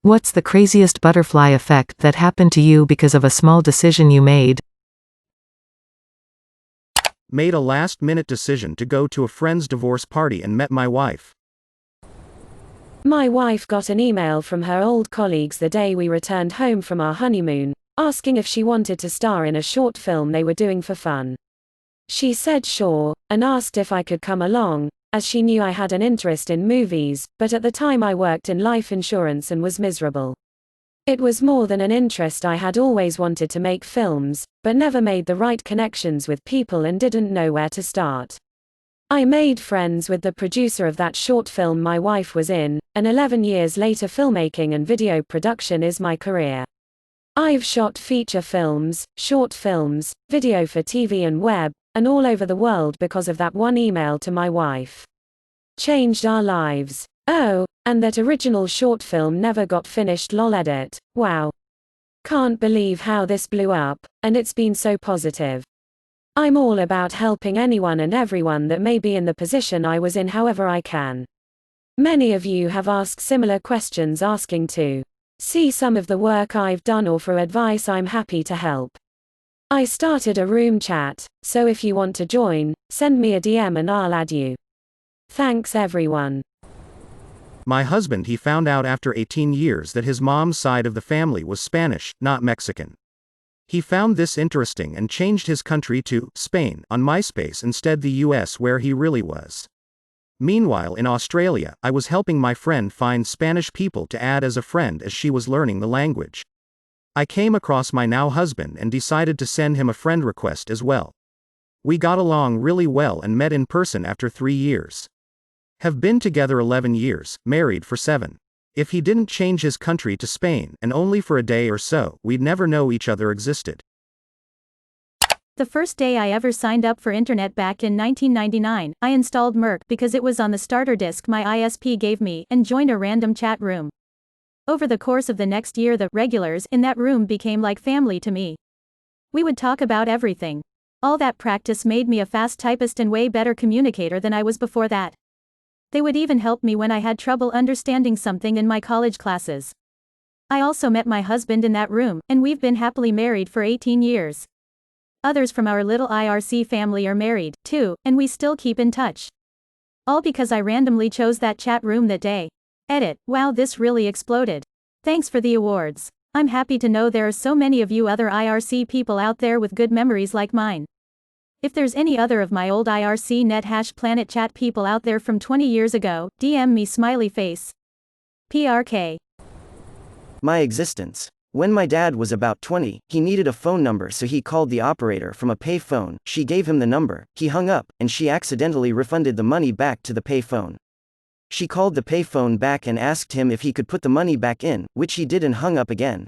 What's the craziest butterfly effect that happened to you because of a small decision you made? Made a last-minute decision to go to a friend's divorce party and met my wife. My wife got an email from her old colleagues the day we returned home from our honeymoon, asking if she wanted to star in a short film they were doing for fun. She said sure, and asked if I could come along, as she knew I had an interest in movies, but at the time I worked in life insurance and was miserable. It was more than an interest. I had always wanted to make films, but never made the right connections with people and didn't know where to start. I made friends with the producer of that short film my wife was in, and 11 years later filmmaking and video production is my career. I've shot feature films, short films, video for TV and web, and all over the world because of that one email to my wife. Changed our lives. Oh, and that original short film never got finished. Lol edit. Wow. Can't believe how this blew up, and it's been so positive. I'm all about helping anyone and everyone that may be in the position I was in however I can. Many of you have asked similar questions asking to see some of the work I've done or for advice. I'm happy to help. I started a room chat, so if you want to join, send me a DM and I'll add you. Thanks everyone. My husband, he found out after 18 years that his mom's side of the family was Spanish, not Mexican. He found this interesting and changed his country to Spain on MySpace instead the US where he really was. Meanwhile in Australia, I was helping my friend find Spanish people to add as a friend as she was learning the language. I came across my now husband and decided to send him a friend request as well. We got along really well and met in person after 3 years. Have been together 11 years, married for 7. If he didn't change his country to Spain, and only for a day or so, we'd never know each other existed. The first day I ever signed up for internet back in 1999, I installed Merc because it was on the starter disk my ISP gave me and joined a random chat room. Over the course of the next year the regulars in that room became like family to me. We would talk about everything. All that practice made me a fast typist and way better communicator than I was before that. They would even help me when I had trouble understanding something in my college classes. I also met my husband in that room, and we've been happily married for 18 years. Others from our little IRC family are married, too, and we still keep in touch. All because I randomly chose that chat room that day. Edit. Wow, this really exploded. Thanks for the awards. I'm happy to know there are so many of you other IRC people out there with good memories like mine. If there's any other of my old IRC net #planet chat people out there from 20 years ago, DM me smiley face. PRK. My existence. When my dad was about 20, he needed a phone number so he called the operator from a pay phone. She gave him the number, he hung up, and she accidentally refunded the money back to the pay phone. She called the payphone back and asked him if he could put the money back in, which he did and hung up again.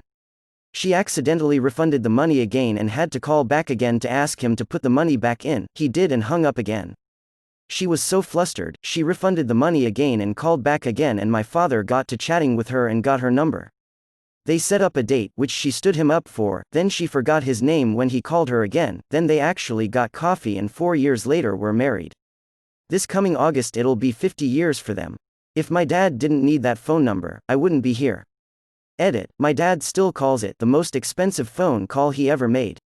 She accidentally refunded the money again and had to call back again to ask him to put the money back in, he did and hung up again. She was so flustered, she refunded the money again and called back again and my father got to chatting with her and got her number. They set up a date, which she stood him up for, then she forgot his name when he called her again, then they actually got coffee and 4 years later were married. This coming August it'll be 50 years for them. If my dad didn't need that phone number, I wouldn't be here. Edit. My dad still calls it the most expensive phone call he ever made.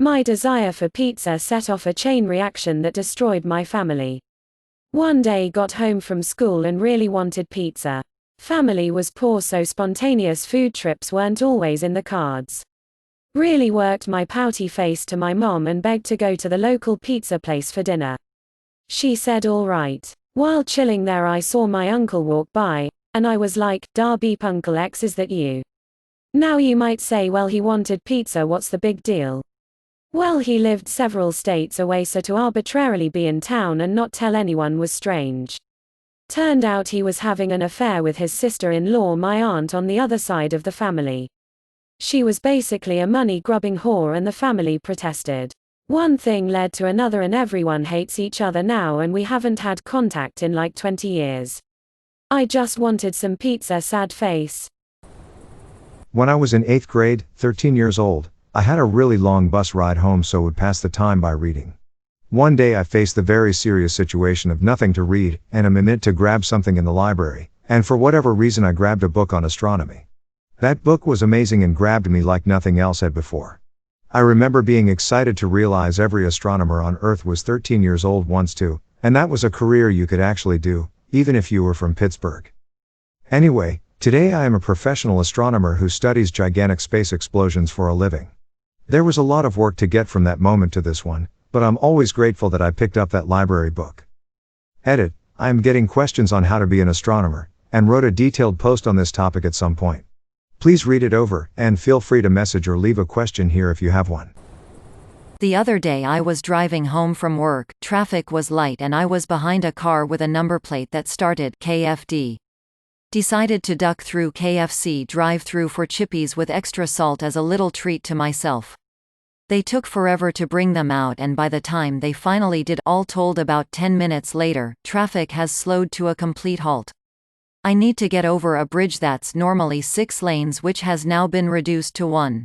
My desire for pizza set off a chain reaction that destroyed my family. One day got home from school and really wanted pizza. Family was poor so spontaneous food trips weren't always in the cards. Really worked my pouty face to my mom and begged to go to the local pizza place for dinner. She said all right. While chilling there I saw my uncle walk by, and I was like, "Da beep Uncle X, is that you?" Now you might say, well, he wanted pizza, what's the big deal? Well, he lived several states away, so to arbitrarily be in town and not tell anyone was strange. Turned out he was having an affair with his sister-in-law, my aunt on the other side of the family. She was basically a money-grubbing whore and the family protested. One thing led to another and everyone hates each other now and we haven't had contact in like 20 years. I just wanted some pizza, sad face. When I was in 8th grade, 13 years old, I had a really long bus ride home so would pass the time by reading. One day I faced the very serious situation of nothing to read, and a minute to grab something in the library. And for whatever reason I grabbed a book on astronomy. That book was amazing and grabbed me like nothing else had before. I remember being excited to realize every astronomer on Earth was 13 years old once too, and that was a career you could actually do, even if you were from Pittsburgh. Anyway, today I am a professional astronomer who studies gigantic space explosions for a living. There was a lot of work to get from that moment to this one, but I'm always grateful that I picked up that library book. Edit, I am getting questions on how to be an astronomer, and wrote a detailed post on this topic at some point. Please read it over, and feel free to message or leave a question here if you have one. The other day I was driving home from work, traffic was light and I was behind a car with a number plate that started KFD. Decided to duck through KFC drive-thru for chippies with extra salt as a little treat to myself. They took forever to bring them out, and by the time they finally did, all told about 10 minutes later, traffic has slowed to a complete halt. I need to get over a bridge that's normally 6 lanes which has now been reduced to 1.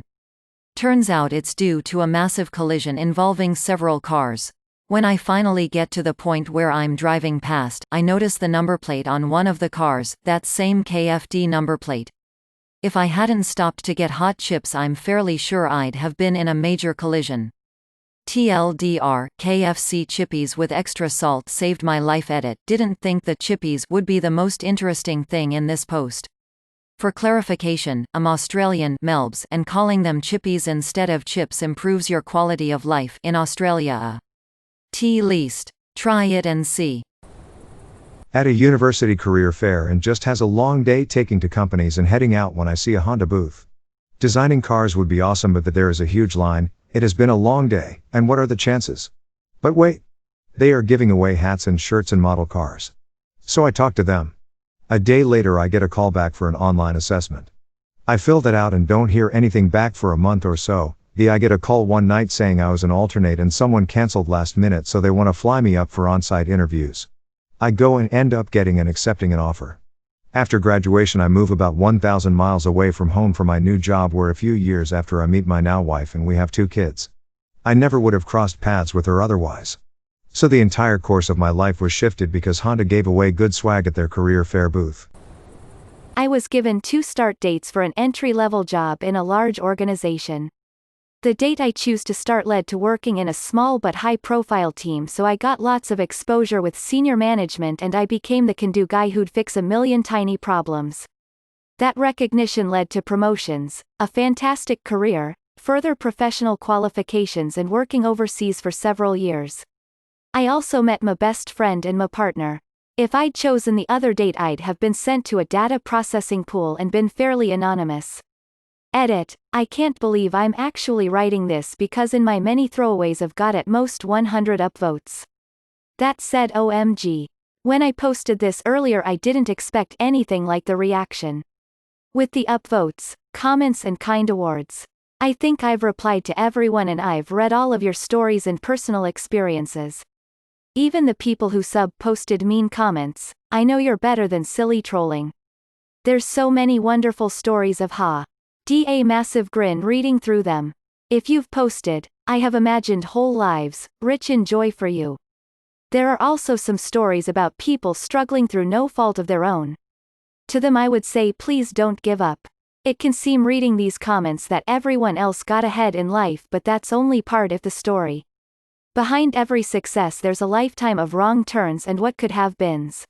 Turns out it's due to a massive collision involving several cars. When I finally get to the point where I'm driving past, I notice the number plate on one of the cars, that same KFD number plate. If I hadn't stopped to get hot chips, I'm fairly sure I'd have been in a major collision. TLDR, KFC chippies with extra salt saved my life. Edit, didn't think the chippies would be the most interesting thing in this post. For clarification, I'm Australian, Melbs, and calling them chippies instead of chips improves your quality of life in Australia. Least. Try it and see. At a university career fair and just has a long day taking to companies and heading out when I see a Honda booth. Designing cars would be awesome, but that there is a huge line. It has been a long day, and what are the chances? But wait. They are giving away hats and shirts and model cars. So I talk to them. A day later I get a call back for an online assessment. I fill that out and don't hear anything back for a month or so. I get a call one night saying I was an alternate and someone cancelled last minute, so they want to fly me up for on-site interviews. I go and end up getting and accepting an offer. After graduation I move about 1,000 miles away from home for my new job, where a few years after I meet my now wife and we have 2 kids. I never would have crossed paths with her otherwise. So the entire course of my life was shifted because Honda gave away good swag at their career fair booth. I was given 2 start dates for an entry-level job in a large organization. The date I choose to start led to working in a small but high-profile team, so I got lots of exposure with senior management and I became the can-do guy who'd fix a million tiny problems. That recognition led to promotions, a fantastic career, further professional qualifications, and working overseas for several years. I also met my best friend and my partner. If I'd chosen the other date I'd have been sent to a data processing pool and been fairly anonymous. Edit, I can't believe I'm actually writing this because in my many throwaways I've got at most 100 upvotes. That said, OMG. When I posted this earlier I didn't expect anything like the reaction. With the upvotes, comments and kind awards. I think I've replied to everyone and I've read all of your stories and personal experiences. Even the people who posted mean comments. I know you're better than silly trolling. There's so many wonderful stories of a massive grin reading through them. If you've posted, I have imagined whole lives, rich in joy for you. There are also some stories about people struggling through no fault of their own. To them I would say, please don't give up. It can seem reading these comments that everyone else got ahead in life, but that's only part of the story. Behind every success there's a lifetime of wrong turns and what could have beens.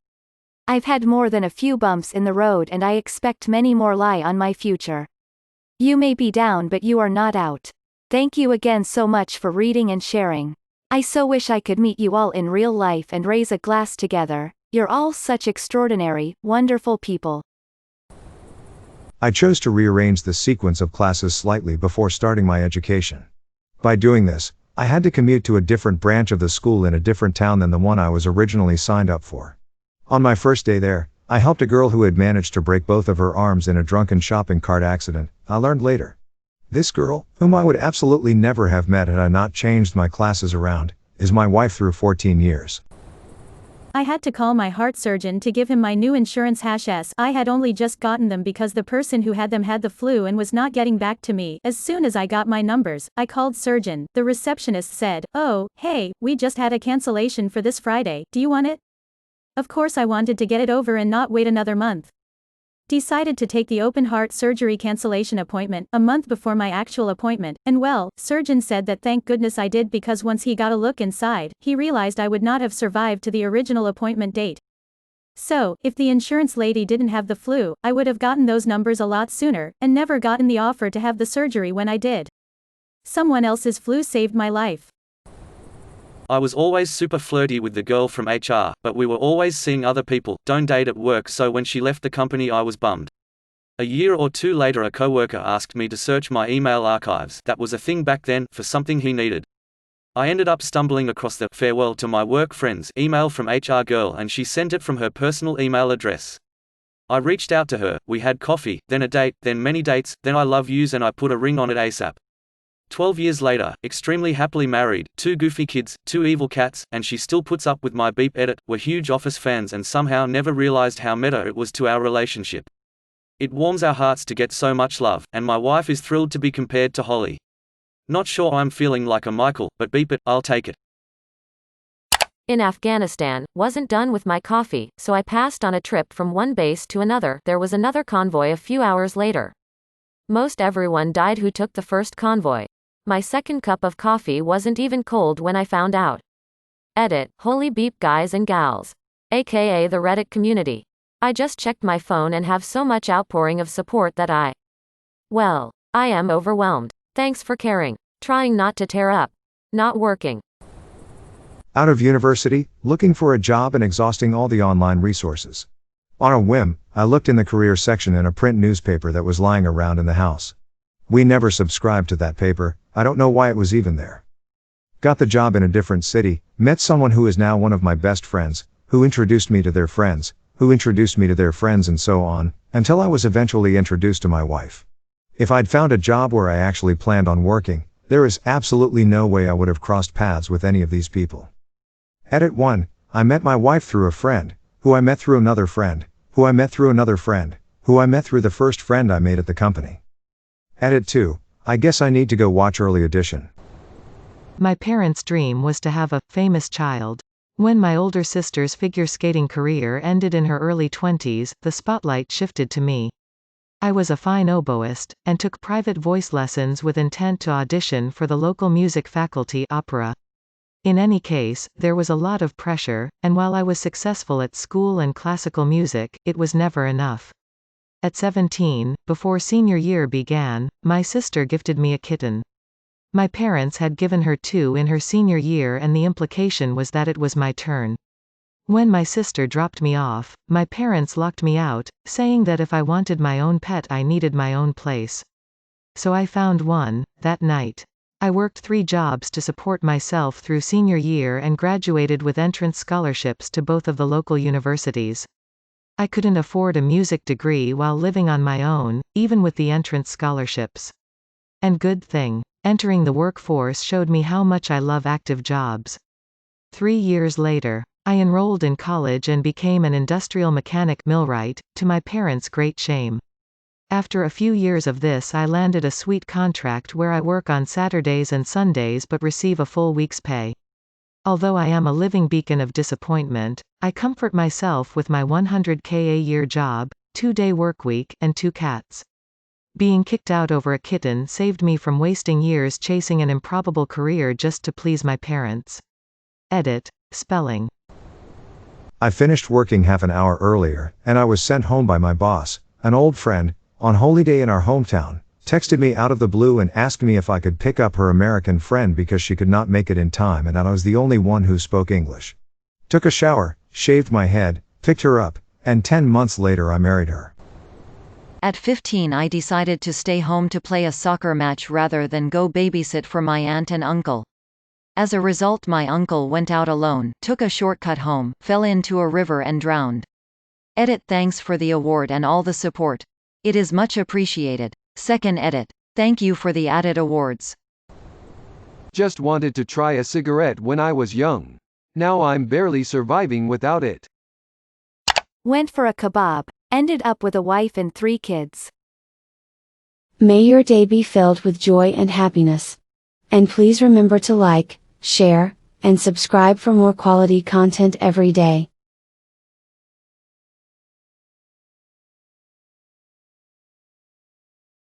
I've had more than a few bumps in the road and I expect many more lie on my future. You may be down but you are not out. Thank you again so much for reading and sharing. I so wish I could meet you all in real life and raise a glass together. You're all such extraordinary, wonderful people. I chose to rearrange the sequence of classes slightly before starting my education. By doing this, I had to commute to a different branch of the school in a different town than the one I was originally signed up for. On my first day there, I helped a girl who had managed to break both of her arms in a drunken shopping cart accident. I learned later. This girl, whom I would absolutely never have met had I not changed my classes around, is my wife through 14 years. I had to call my heart surgeon to give him my new insurance #S. I had only just gotten them because the person who had them had the flu and was not getting back to me. As soon as I got my numbers, I called surgeon. The receptionist said, "Oh, hey, we just had a cancellation for this Friday. Do you want it?" Of course I wanted to get it over and not wait another month. Decided to take the open heart surgery cancellation appointment a month before my actual appointment, and well, surgeon said that thank goodness I did, because once he got a look inside, he realized I would not have survived to the original appointment date. So, if the insurance lady didn't have the flu, I would have gotten those numbers a lot sooner, and never gotten the offer to have the surgery when I did. Someone else's flu saved my life. I was always super flirty with the girl from HR, but we were always seeing other people, don't date at work, so when she left the company I was bummed. A year or two later a coworker asked me to search my email archives, that was a thing back then, for something he needed. I ended up stumbling across the "farewell to my work friends" email from HR girl, and she sent it from her personal email address. I reached out to her, we had coffee, then a date, then many dates, then I love yous, and I put a ring on it ASAP. 12 years later, extremely happily married, 2 goofy kids, 2 evil cats, and she still puts up with my beep edit. We're huge Office fans and somehow never realized how meta it was to our relationship. It warms our hearts to get so much love, and my wife is thrilled to be compared to Holly. Not sure I'm feeling like a Michael, but beep it, I'll take it. In Afghanistan, wasn't done with my coffee, so I passed on a trip from one base to another. There was another convoy a few hours later. Most everyone died who took the first convoy. My second cup of coffee wasn't even cold when I found out. Edit, holy beep guys and gals. AKA the Reddit community. I just checked my phone and have so much outpouring of support that I am overwhelmed. Thanks for caring. Trying not to tear up. Not working. Out of university, looking for a job and exhausting all the online resources. On a whim, I looked in the career section in a print newspaper that was lying around in the house. We never subscribed to that paper, I don't know why it was even there. Got the job in a different city, met someone who is now one of my best friends, who introduced me to their friends, who introduced me to their friends, and so on, until I was eventually introduced to my wife. If I'd found a job where I actually planned on working, there is absolutely no way I would have crossed paths with any of these people. Edit 1, I met my wife through a friend, who I met through another friend, who I met through another friend, who I met through the first friend I made at the company. Edit 2, I guess I need to go watch Early Edition. My parents' dream was to have a famous child. When my older sister's figure skating career ended in her early 20s, the spotlight shifted to me. I was a fine oboist, and took private voice lessons with intent to audition for the local music faculty opera. In any case, there was a lot of pressure, and while I was successful at school and classical music, it was never enough. At 17, before senior year began, my sister gifted me a kitten. My parents had given her 2 in her senior year, and the implication was that it was my turn. When my sister dropped me off, my parents locked me out, saying that if I wanted my own pet I needed my own place. So I found one, that night. I worked 3 jobs to support myself through senior year and graduated with entrance scholarships to both of the local universities. I couldn't afford a music degree while living on my own, even with the entrance scholarships. And good thing. Entering the workforce showed me how much I love active jobs. 3 years later, I enrolled in college and became an industrial mechanic millwright, to my parents' great shame. After a few years of this I landed a sweet contract where I work on Saturdays and Sundays but receive a full week's pay. Although I am a living beacon of disappointment, I comfort myself with my $100K a year job, 2-day workweek, and 2 cats. Being kicked out over a kitten saved me from wasting years chasing an improbable career just to please my parents. Edit, spelling. I finished working half an hour earlier, and I was sent home by my boss, an old friend, on holy day in our hometown, texted me out of the blue and asked me if I could pick up her American friend because she could not make it in time and I was the only one who spoke English. Took a shower, shaved my head, picked her up, and 10 months later I married her. At 15 I decided to stay home to play a soccer match rather than go babysit for my aunt and uncle. As a result my uncle went out alone, took a shortcut home, fell into a river and drowned. Edit, thanks for the award and all the support. It is much appreciated. Second edit. Thank you for the added awards. Just wanted to try a cigarette when I was young. Now I'm barely surviving without it. Went for a kebab. Ended up with a wife and 3 kids. May your day be filled with joy and happiness. And please remember to like, share, and subscribe for more quality content every day.